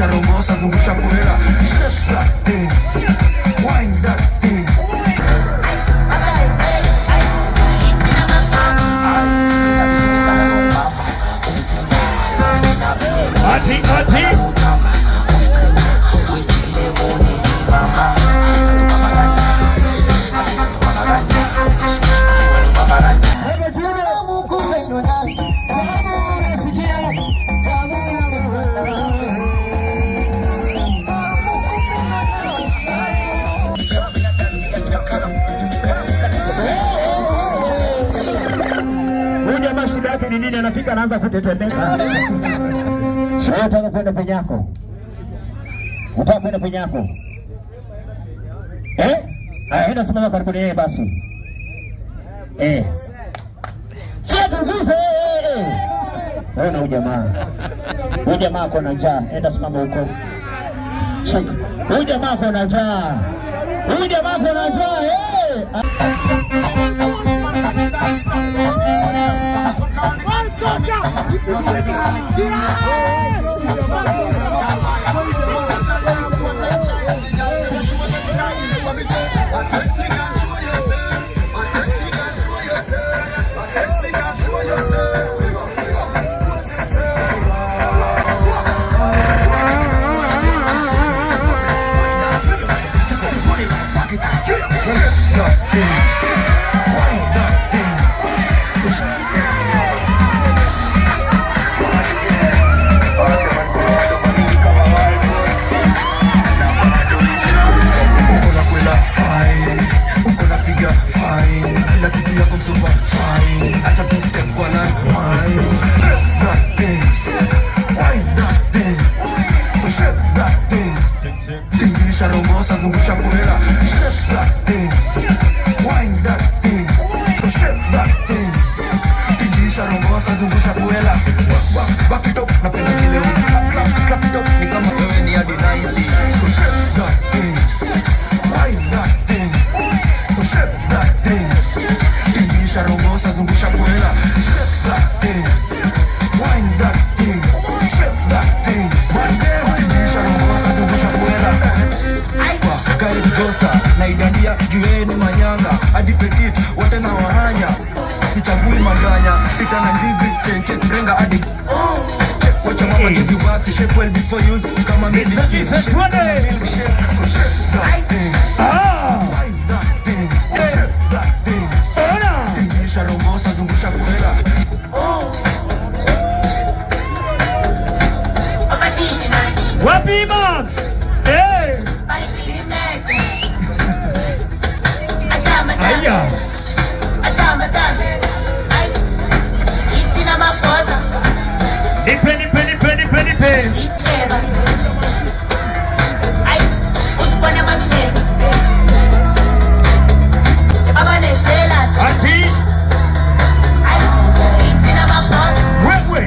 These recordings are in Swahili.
tingisha rongosa zungusha puela. Shake that thing, wind that thing. Shida yake ni nini? Anafika anaanza kutetemeka. Unataka kwenda penye yako? Unataka kwenda penye yako? Enda simama karibu na yeye basi. Sio tuvuze. Ona huyu jamaa. Huyu jamaa ako na njaa. Enda simama huko. Check. Huyu jamaa ako na njaa. Huyu jamaa ako na njaa. Sichagui maganya, pita na njigi, senke, brenga adi. Wacha mama give you basi, shape well before use, kama medicine. Shape that thing, wind that thing, shape that thing. Tingisha rongosa, zungusha puela. Wapi Max? Aya. Nipe. Ati. Wewe.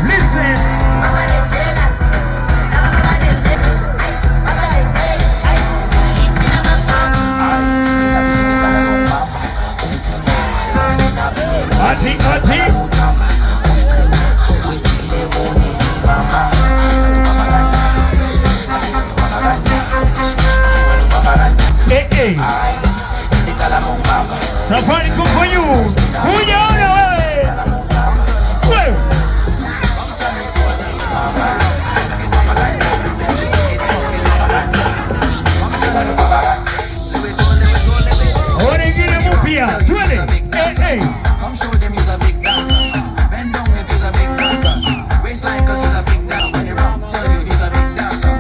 Listen. Ati. Safari for you. Unaona wewe. Origine mpya. Twende. Come show them you's a big dancer. Bend down if you's a big dancer. Waistline cause you's a big dancer. When you rock, show you you's a big dancer.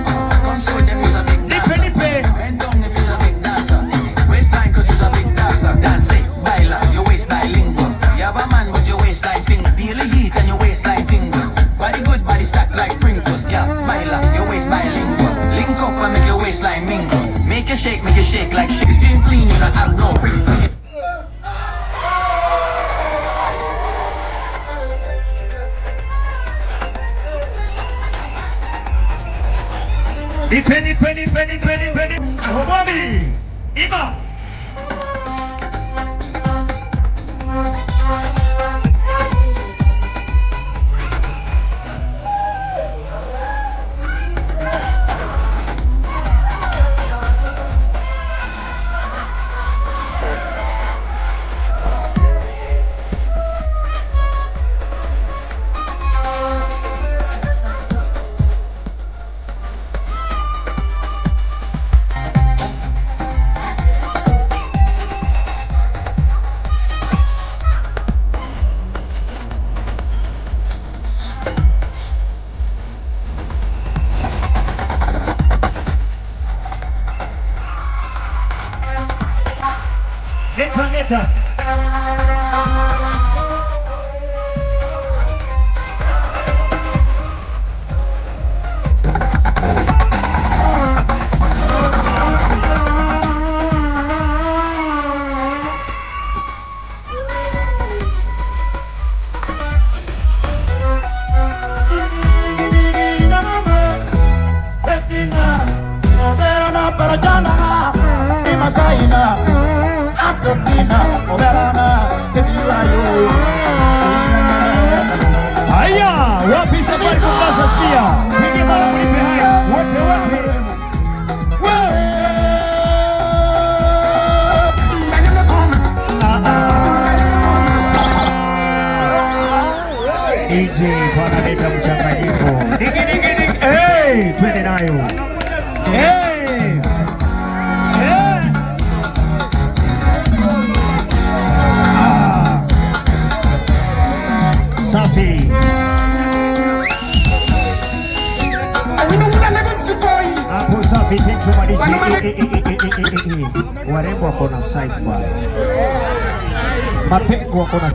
Come show them you's a big dancer. Bend down if you's a big dancer. Waistline cause you's a big dancer. Dance it, baila, your waist bilingual. You have a man with your waistline sing. Feel the heat and your waistline tingle. Body good, body stacked like Pringles. Yeah, baila, your waist bilingual. Link up and make your waistline mingle. Make you shake like shit. Skin clean, you not have no. Nipe. Mwami. Ima. leta. Haya, wapi safari kukaza pia? Pige mara mlipe haya. Wote. DJ panaleta mchanganyiko. Digi. Hey, twende nayo. Hey. Safi. Hapo safi, thank you madiji. Warembo wako na side bar. Mapengo wako na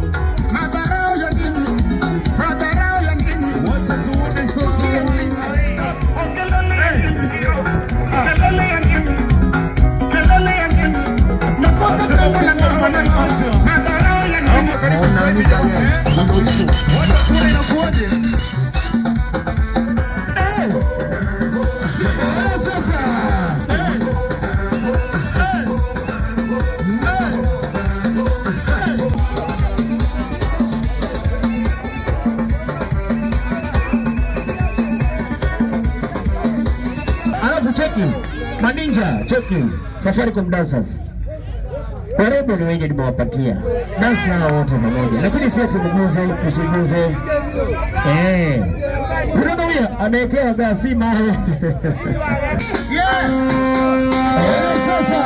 Maninja cheki Safaricom dancers. Warembo ni wengi nimewapatia. Dance nao wote pamoja. Lakini sio tumuguze, usiguze. Unaona huyo anaekea gasi mawe. Yeah. Sasa.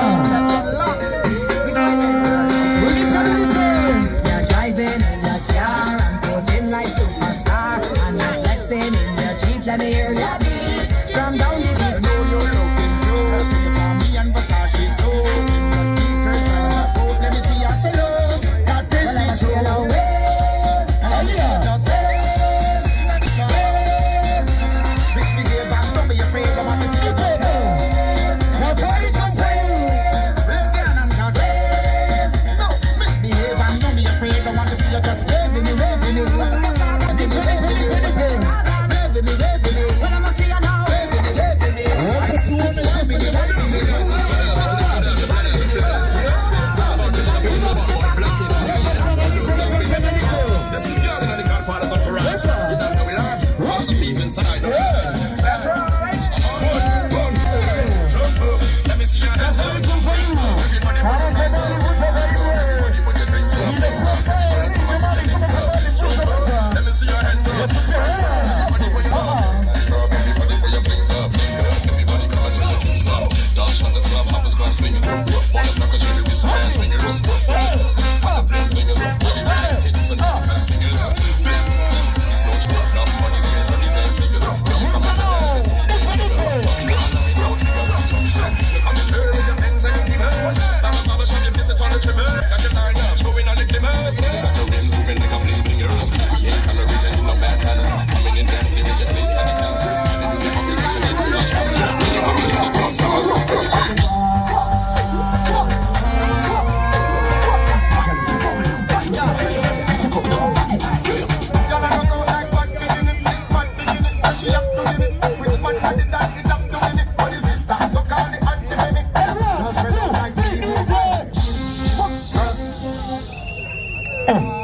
You're driving in your car and posing like superstar and you're flexing in your Jeep. Let me hear you beat from down the street.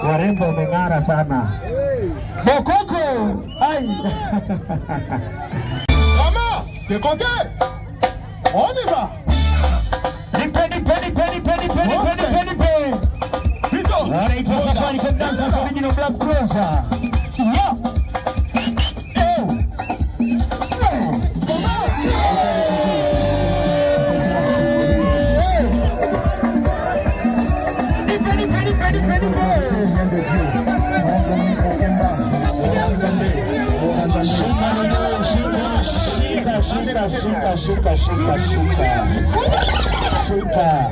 Warembo wameng'ara sana. Bokoko! Ai! Mama, t'es content? On y va! Wanaitwa Safaricom Dancers Original Black Cruiser. Shika.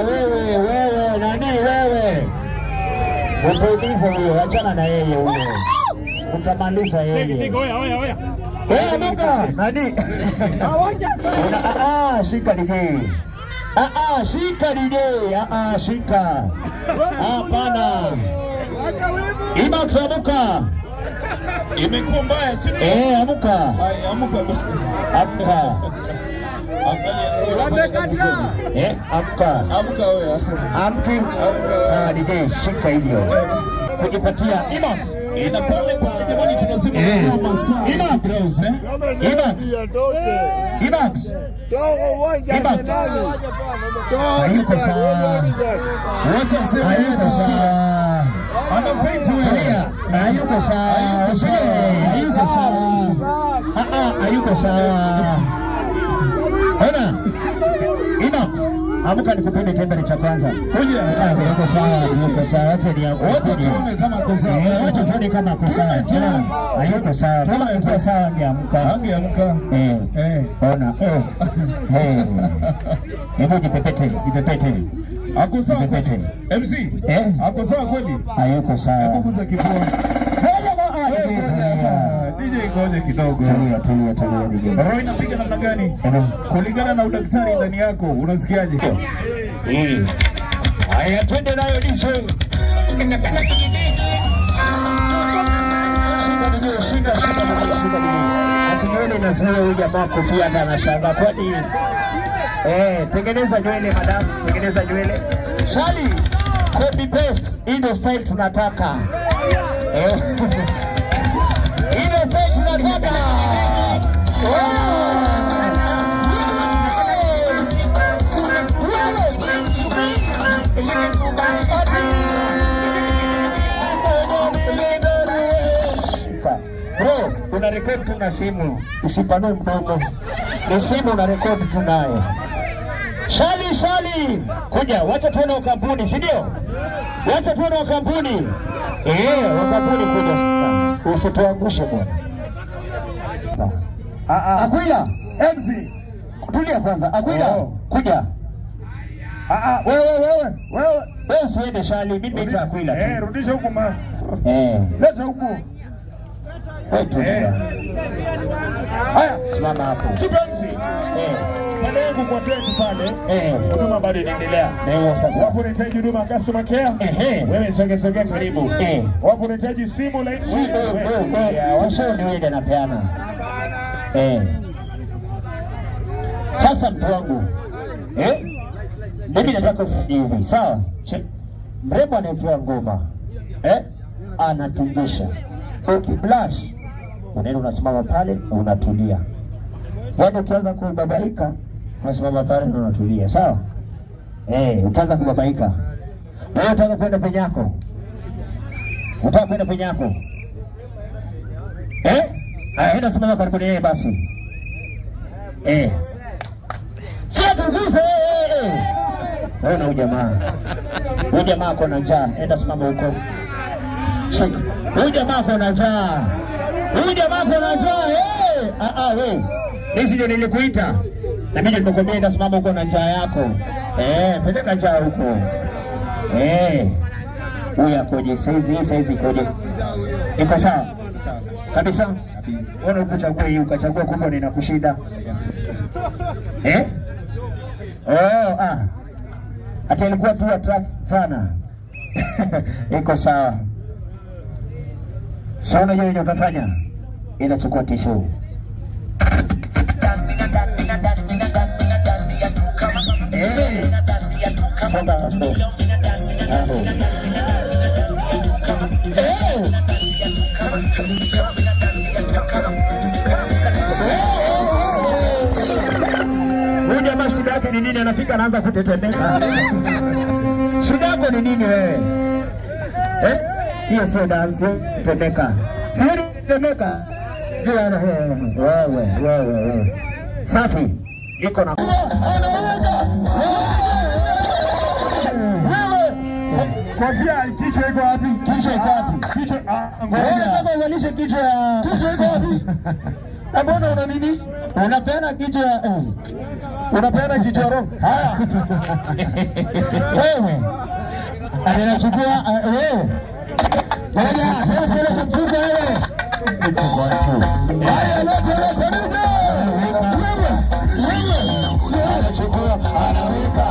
Wewe nani wewe? Utauliza huyo, achana na yeye huyo. Utamaliza yeye. Oya. Wewe amuka, nani? Shika DJ. Shika DJ. Shika. Hapana. Imax amuka. Imekuwa mbaya, si ndio? Amuka. Amuka. Amka wewe. Amki. Sawa DJ, shika hivyo. Kujipatia Imax. Ina pole kwa jamani tunasema Imax. Hayuko sawa. Wacha sema Hayuko sawa. Hayuko sawa. Hayuko sawa. Ona. Imax. Amuka nikupende tembele cha kwanza. Kuja. Yuko sawa. Wacha tuone kama kwa sawa. Wacha tuone kama kwa sawa. Hayuko sawa. Kama yuko sawa angeamka. Ona. Hebu jipepete. Ako sawa kweli? MC? Ako sawa kweli? Hayuko sawa. Hebu kuza kifua. DJ ngoja kidogo. Tulia DJ. Roho inapiga namna gani? Kulingana na udaktari ndani yako, unasikiaje? Haya twende nayo DJ. Shika. Asione na sio huyu jamaa kofia hata anashanga kwani. Tengeneza nywele madam, tengeneza nywele. Shali, copy paste. Hii ndio style tunataka. Ile style tunataka. Bro, una record tuna simu. Usipanue mdomo. Ni simu una record tunayo. Shali. Kuja, wacha tuone kampuni, si ndio? Wacha tuone kampuni. Kampuni kuja sasa. Usituangushe bwana. Aquila, MC. Tulia kwanza. Aquila, kuja. Wewe usiende Shali, mimi naita Aquila tu. Rudisha huko ma. Leta huko. Wewe tulia. Haya, simama hapo. Sipenzi. Pale yangu kwa tenti pale. Huduma bado inaendelea. Sasa. Wapo unahitaji huduma customer care? Wewe sogea karibu. Wapo unahitaji simu line? Sasa niende na piano. Sasa mtu wangu. Mimi nataka hivi, sawa? Mrembo anayepiga ngoma. Anatingisha. Ukiblash, unaenda unasimama pale unatulia. Yaani ukianza kubabaika, unasimama pale na unatulia, sawa? Ukianza kubabaika. Wewe unataka kwenda penye yako? Unataka kwenda penye yako? Enda simama karibu na yeye basi. Sio tuguze. Wewe na huyu jamaa ako na njaa. Enda simama huko. Check. Huyu jamaa ako na njaa. Wewe. Mimi ndio nilikuita. Na mimi nimekwambia enda simama huko na njaa yako. Peleka njaa huko. Huyu akoje? Saizi koje? Iko sawa? Kabisa. Wewe ukuchagua hii ukachagua kubwa ninakushinda. Hata ilikuwa tu attract sana. Iko sawa. Sana yeye utafanya. Inachukua tishu. Huyu jamaa shida yake ni nini? Anafika anaanza kutetemeka. Shida yako ni nini wewe? Hiyo sio dance, tetemeka. Sio tetemeka. Wewe. Safi. Iko na Kofia kichwa iko wapi? Kichwa iko wapi? Kichwa ngoja kama uvalishe kichwa ya kichwa iko wapi? Mbona una nini? Unapeana kichwa unapeana kichwa roho. Haya. Wewe. Anachukua wewe. Ngoja, sasa kumfuka wewe. Haya, leta sanida. Wewe. Anachukua, anaweka.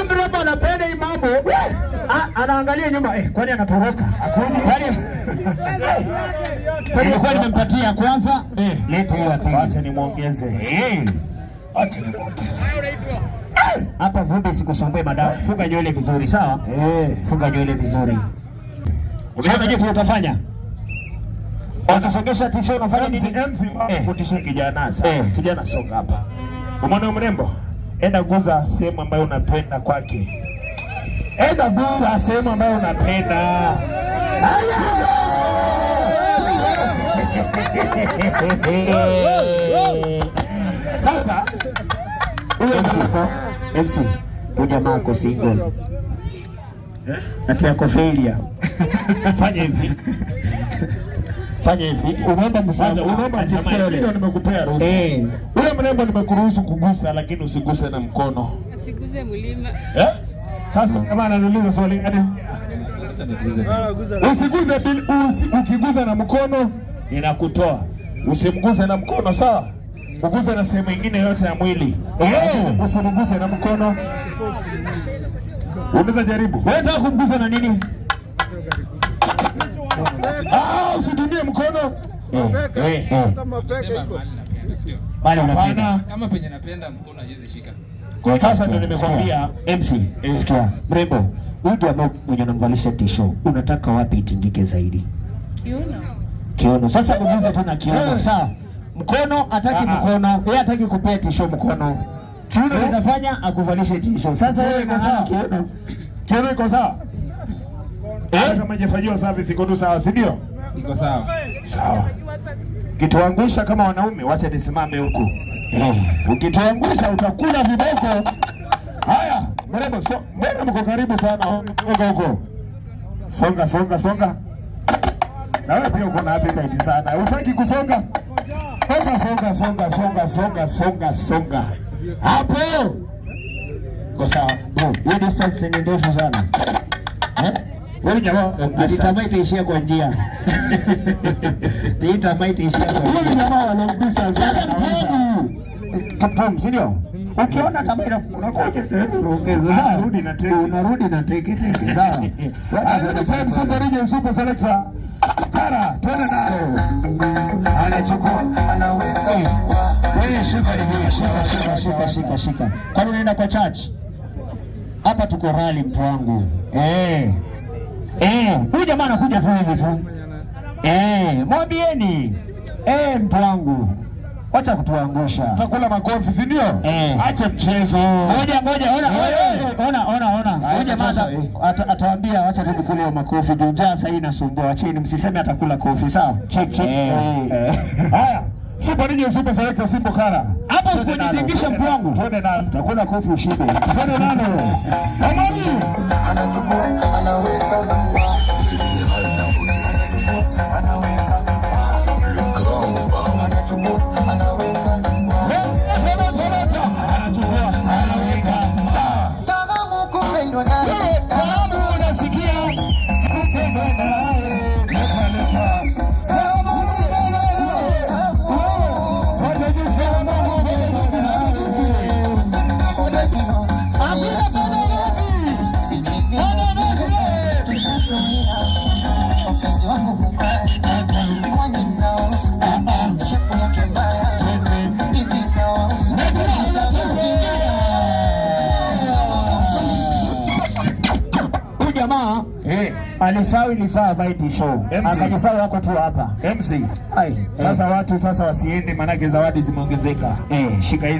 Umbe anapenda hii mambo. Anaangalia nyuma. Kwani anatoroka? Kwani sasa nilikuwa nimempatia kwanza. Leta hiyo hapa. Acha nimuongeze. Acha nimuongeze. Hapa vumbi sikusumbue madafu. Funga nywele vizuri, sawa? Funga nywele vizuri. Unaona jinsi utafanya? Wakisongesha tisho unafanya nini? Kutisha kijana sasa. Kijana songa hapa. Umeona mrembo? Enda guza sehemu ambayo unapenda kwake. Enda guza sehemu ambayo unapenda. Sasa MC jamaa ako single. Ati yako failure. Fanya hivi. Fanya hivi. Unaomba msaada, unaomba tikele. Ndio nimekupea ruhusa. Ule mrembo nimekuruhusu kugusa lakini usiguse na mkono. Usiguze mlima. Sasa kama ananiuliza swali usiguze ukiguza na mkono inakutoa. Usimguze na mkono, sawa? Uguze na sehemu nyingine yote ya mwili. Usimguze na mkono. Unaweza jaribu. Wewe unataka kumguza na nini? Usitumie mkono. Bali unapenda. Kama penye napenda mkono haiwezi shika. Kwa sasa ndio nimekwambia MC, sikia. Mrembo, huyu jamaa mwenye anamvalisha tisho, unataka wapi itindike zaidi? Kiuno. Sasa uguze tu na kiuno, sawa? Mkono hataki mkono, yeye hataki kupea tisho mkono. Kiuno kinafanya akuvalishe tisho. Sasa wewe iko sawa? Kiuno iko sawa? Kama hajafanyiwa service iko tu sawa, si ndio? Iko sawa. Sawa. Ukituangusha kama wanaume, wacha nisimame huku. Ukituangusha utakula viboko. Haya, mrembo, mbona mko karibu sana huko? Songa. Na wewe pia uko na appetite sana. Hutaki kusonga? Songa. Hapo. Kwa sawa. Bro, hiyo distance ni ndefu sana. Wewe jamaa, alitamai itaishia kwa njia. Itatamai itaishia kwa njia. Wewe jamaa wana distance sana. Kaptom, si ndio? Ukiona kama unakuja unaongeza. Sasa unarudi na teke. Sawa. Wewe time Super Region Super Selector. Kara, twende nao. Anachukua, anaweka. Wewe shika. Kwani unaenda kwa church? Hapa tuko rally mtu wangu. Huyu jamaa anakuja tu hivi tu. Mwambieni. Mtu wangu. Wacha kutuangusha. Tutakula makofi, si ndio? Acha mchezo. Ngoja, ona. Huyu jamaa atawaambia acha tu kukula makofi. Njaa sasa hii inasumbua. Acheni msiseme atakula kofi, sawa? Check. Haya. Super Region Super Selector Simbo Kara. Hapo usipojitingisha mtu wangu. Twende nalo. Utakula kofi ushibe. Twende nalo. Amani. Anachukua, anaweka. jamaa alisahau ilifaa vaiti show. Akajisahau wako tu hapa. MC. Sasa watu sasa wasiende, manake zawadi zimeongezeka. Shika hizi.